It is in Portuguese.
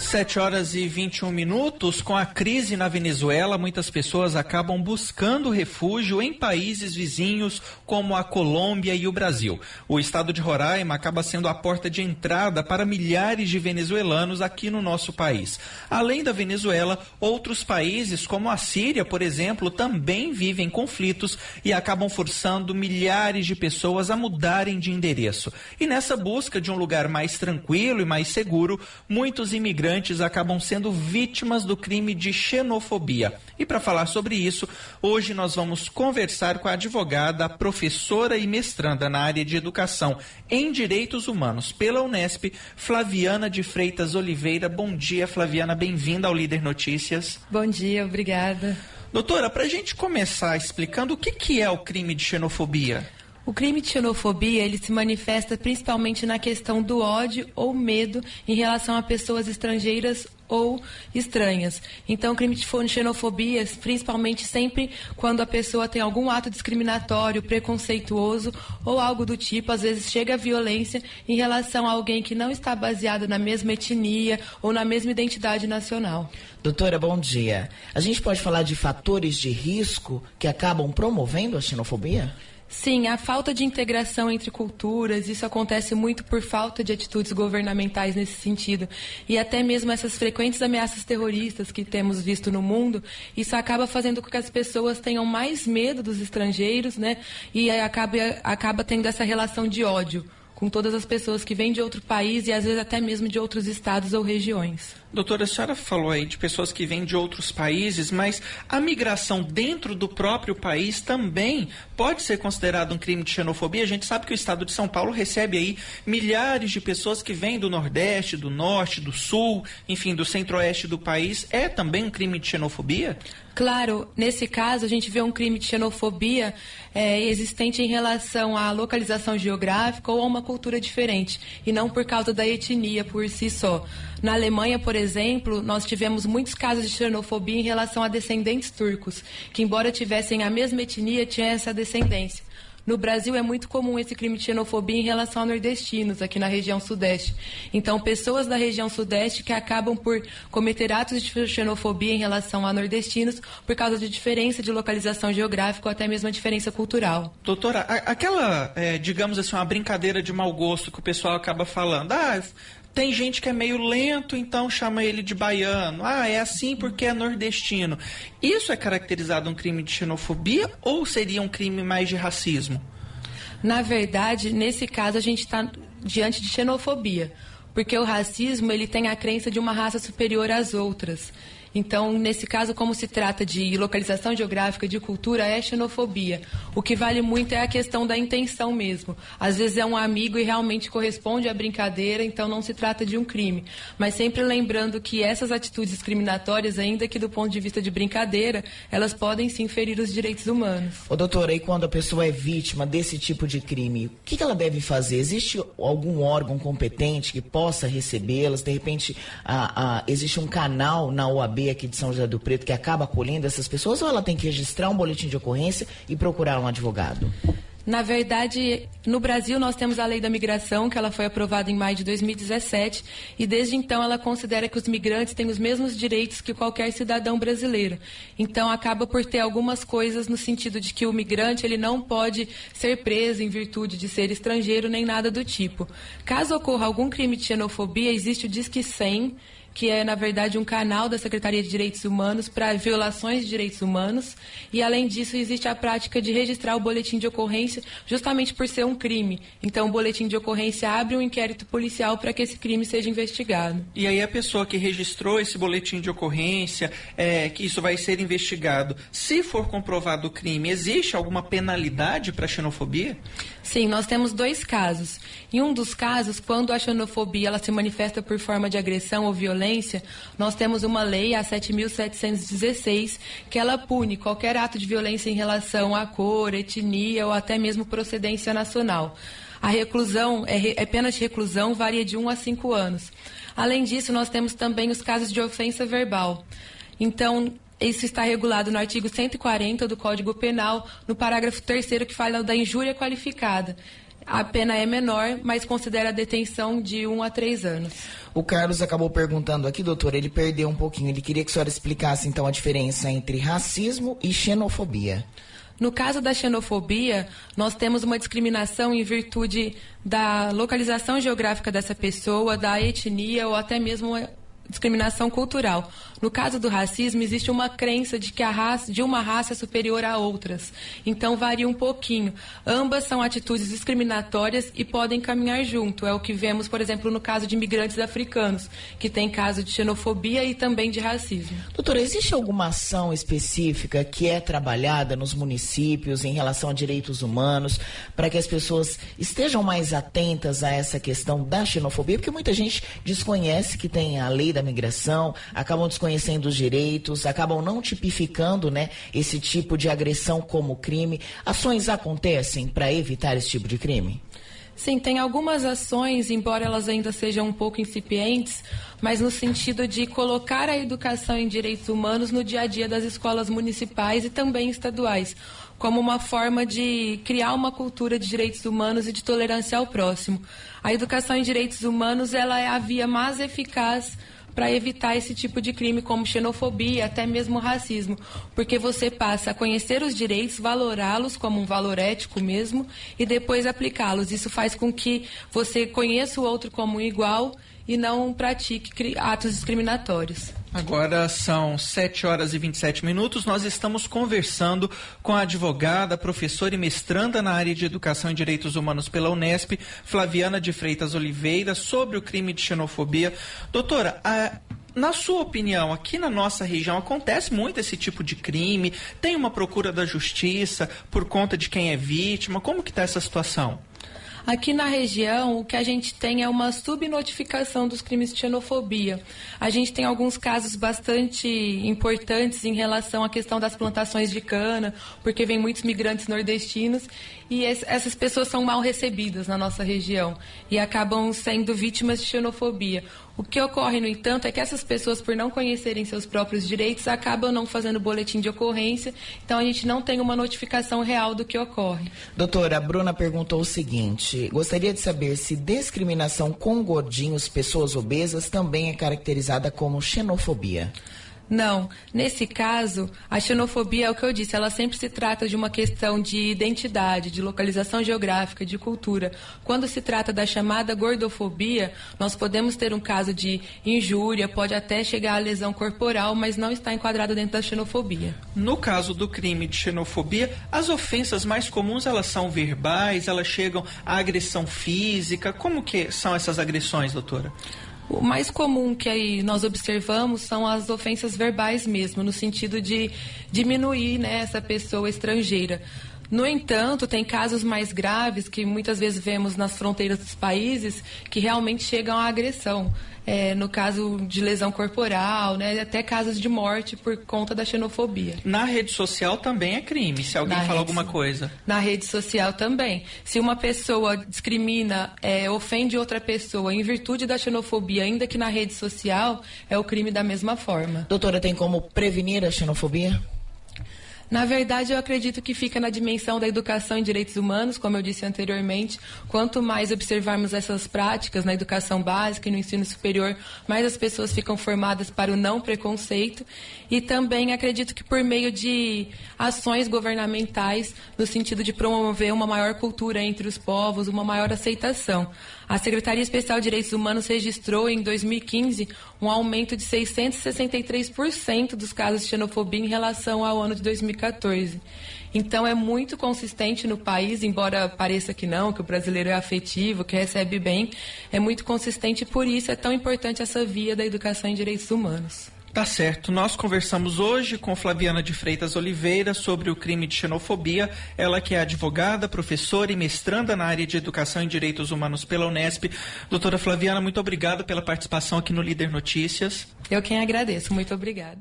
7h21. Com a crise na Venezuela, muitas pessoas acabam buscando refúgio em países vizinhos como a Colômbia e o Brasil. O estado de Roraima acaba sendo a porta de entrada para milhares de venezuelanos aqui no nosso país. Além da Venezuela, outros países como a Síria, por exemplo, também vivem conflitos e acabam forçando milhares de pessoas a mudarem de endereço. E nessa busca de um lugar mais tranquilo e mais seguro, muitos imigrantes acabam sendo vítimas do crime de xenofobia. E para falar sobre isso, hoje nós vamos conversar com a advogada, professora e mestranda na área de educação em direitos humanos pela Unesp, Flaviana de Freitas Oliveira. Bom dia, Flaviana, bem-vinda ao Líder Notícias. Bom dia, obrigada. Doutora, para a gente começar explicando o que é o crime de xenofobia. O crime de xenofobia, ele se manifesta principalmente na questão do ódio ou medo em relação a pessoas estrangeiras ou estranhas. Então, o crime de xenofobia, principalmente sempre quando a pessoa tem algum ato discriminatório, preconceituoso ou algo do tipo, às vezes chega a violência em relação a alguém que não está baseado na mesma etnia ou na mesma identidade nacional. Doutora, bom dia. A gente pode falar de fatores de risco que acabam promovendo a xenofobia? Sim, a falta de integração entre culturas, isso acontece muito por falta de atitudes governamentais nesse sentido. E até mesmo essas frequentes ameaças terroristas que temos visto no mundo, isso acaba fazendo com que as pessoas tenham mais medo dos estrangeiros, né? E acaba tendo essa relação de ódio com todas as pessoas que vêm de outro país e às vezes até mesmo de outros estados ou regiões. Doutora, a senhora falou aí de pessoas que vêm de outros países, mas a migração dentro do próprio país também pode ser considerado um crime de xenofobia? A gente sabe que o estado de São Paulo recebe aí milhares de pessoas que vêm do Nordeste, do Norte, do Sul, enfim, do Centro-Oeste do país. É também um crime de xenofobia? Claro, nesse caso a gente vê um crime de xenofobia existente em relação à localização geográfica ou a uma cultura diferente, e não por causa da etnia por si só. Na Alemanha, por exemplo, nós tivemos muitos casos de xenofobia em relação a descendentes turcos, que embora tivessem a mesma etnia, tinham essa descendência. No Brasil é muito comum esse crime de xenofobia em relação a nordestinos, aqui na região sudeste. Então, pessoas da região sudeste que acabam por cometer atos de xenofobia em relação a nordestinos por causa de diferença de localização geográfica ou até mesmo a diferença cultural. Doutora, aquela, digamos assim, uma brincadeira de mau gosto que o pessoal acaba falando, tem gente que é meio lento, então chama ele de baiano. É assim porque é nordestino. Isso é caracterizado um crime de xenofobia ou seria um crime mais de racismo? Na verdade, nesse caso, a gente está diante de xenofobia, porque o racismo ele tem a crença de uma raça superior às outras. Então, nesse caso, como se trata de localização geográfica, de cultura, é xenofobia. O que vale muito é a questão da intenção mesmo. Às vezes é um amigo e realmente corresponde à brincadeira, então não se trata de um crime. Mas sempre lembrando que essas atitudes discriminatórias, ainda que do ponto de vista de brincadeira, elas podem sim ferir os direitos humanos. Doutora, e quando a pessoa é vítima desse tipo de crime, o que ela deve fazer? Existe algum órgão competente que possa recebê-las? De repente, existe um canal na OAB aqui de São José do Preto que acaba acolhendo essas pessoas, ou ela tem que registrar um boletim de ocorrência e procurar um advogado? Na verdade, no Brasil nós temos a Lei da Migração, que ela foi aprovada em maio de 2017, e desde então ela considera que os migrantes têm os mesmos direitos que qualquer cidadão brasileiro. Então acaba por ter algumas coisas no sentido de que o migrante ele não pode ser preso em virtude de ser estrangeiro nem nada do tipo. Caso ocorra algum crime de xenofobia, existe o Disque 100, que é, na verdade, um canal da Secretaria de Direitos Humanos para violações de direitos humanos. E, além disso, existe a prática de registrar o boletim de ocorrência justamente por ser um crime. Então, o boletim de ocorrência abre um inquérito policial para que esse crime seja investigado. E aí a pessoa que registrou esse boletim de ocorrência, que isso vai ser investigado, se for comprovado o crime, existe alguma penalidade para a xenofobia? Sim, nós temos dois casos. Em um dos casos, quando a xenofobia ela se manifesta por forma de agressão ou violência, nós temos uma lei, a 7.716, que ela pune qualquer ato de violência em relação à cor, etnia ou até mesmo procedência nacional. A reclusão, pena de reclusão, varia de 1 a 5 anos. Além disso, nós temos também os casos de ofensa verbal. Então, isso está regulado no artigo 140 do Código Penal, no parágrafo 3º, que fala da injúria qualificada. a pena é menor, mas considera a detenção de 1 a 3 anos. O Carlos acabou perguntando aqui, doutora, ele perdeu um pouquinho. Ele queria que a senhora explicasse, então, a diferença entre racismo e xenofobia. No caso da xenofobia, nós temos uma discriminação em virtude da localização geográfica dessa pessoa, da etnia ou até mesmo uma discriminação cultural. No caso do racismo, existe uma crença de que uma raça é superior a outras. Então, varia um pouquinho. Ambas são atitudes discriminatórias e podem caminhar junto. É o que vemos, por exemplo, no caso de imigrantes africanos, que tem caso de xenofobia e também de racismo. Doutora, existe alguma ação específica que é trabalhada nos municípios em relação a direitos humanos para que as pessoas estejam mais atentas a essa questão da xenofobia? Porque muita gente desconhece que tem a lei da migração, acabam desconhecendo os direitos, acabam não tipificando, né, esse tipo de agressão como crime. Ações acontecem para evitar esse tipo de crime? Sim, tem algumas ações, embora elas ainda sejam um pouco incipientes, mas no sentido de colocar a educação em direitos humanos no dia a dia das escolas municipais e também estaduais, como uma forma de criar uma cultura de direitos humanos e de tolerância ao próximo. A educação em direitos humanos, ela é a via mais eficaz para evitar esse tipo de crime como xenofobia, até mesmo racismo, porque você passa a conhecer os direitos, valorá-los como um valor ético mesmo e depois aplicá-los. Isso faz com que você conheça o outro como um igual e não pratique atos discriminatórios. Agora são 7h27. Nós estamos conversando com a advogada, professora e mestranda na área de Educação e Direitos Humanos pela Unesp, Flaviana de Freitas Oliveira, sobre o crime de xenofobia. Doutora, na sua opinião, aqui na nossa região acontece muito esse tipo de crime? Tem uma procura da justiça por conta de quem é vítima? Como que está essa situação? Aqui na região, o que a gente tem é uma subnotificação dos crimes de xenofobia. A gente tem alguns casos bastante importantes em relação à questão das plantações de cana, porque vem muitos migrantes nordestinos e essas pessoas são mal recebidas na nossa região e acabam sendo vítimas de xenofobia. O que ocorre, no entanto, é que essas pessoas, por não conhecerem seus próprios direitos, acabam não fazendo boletim de ocorrência, então a gente não tem uma notificação real do que ocorre. Doutora, a Bruna perguntou o seguinte: gostaria de saber se discriminação com gordinhos, pessoas obesas, também é caracterizada como xenofobia. Não, nesse caso, a xenofobia é o que eu disse, ela sempre se trata de uma questão de identidade, de localização geográfica, de cultura. Quando se trata da chamada gordofobia, nós podemos ter um caso de injúria, pode até chegar à lesão corporal, mas não está enquadrado dentro da xenofobia. No caso do crime de xenofobia, as ofensas mais comuns, elas são verbais, elas chegam à agressão física. Como que são essas agressões, doutora? O mais comum que nós observamos são as ofensas verbais mesmo, no sentido de diminuir, né, essa pessoa estrangeira. No entanto, tem casos mais graves que muitas vezes vemos nas fronteiras dos países que realmente chegam à agressão. No caso de lesão corporal, né, até casos de morte por conta da xenofobia. Na rede social também é crime, se alguém fala alguma coisa. Na rede social também. Se uma pessoa discrimina, ofende outra pessoa em virtude da xenofobia, ainda que na rede social, é o crime da mesma forma. Doutora, tem como prevenir a xenofobia? Na verdade, eu acredito que fica na dimensão da educação em direitos humanos, como eu disse anteriormente. Quanto mais observarmos essas práticas na educação básica e no ensino superior, mais as pessoas ficam formadas para o não preconceito. E também acredito que por meio de ações governamentais, no sentido de promover uma maior cultura entre os povos, uma maior aceitação. A Secretaria Especial de Direitos Humanos registrou em 2015 um aumento de 663% dos casos de xenofobia em relação ao ano de 2014. Então é muito consistente no país, embora pareça que não, que o brasileiro é afetivo, que recebe bem, é muito consistente e por isso é tão importante essa via da educação em direitos humanos. Tá certo. Nós conversamos hoje com Flaviana de Freitas Oliveira sobre o crime de xenofobia. Ela que é advogada, professora e mestranda na área de Educação e Direitos Humanos pela Unesp. Doutora Flaviana, muito obrigado pela participação aqui no Líder Notícias. Eu quem agradeço. Muito obrigada.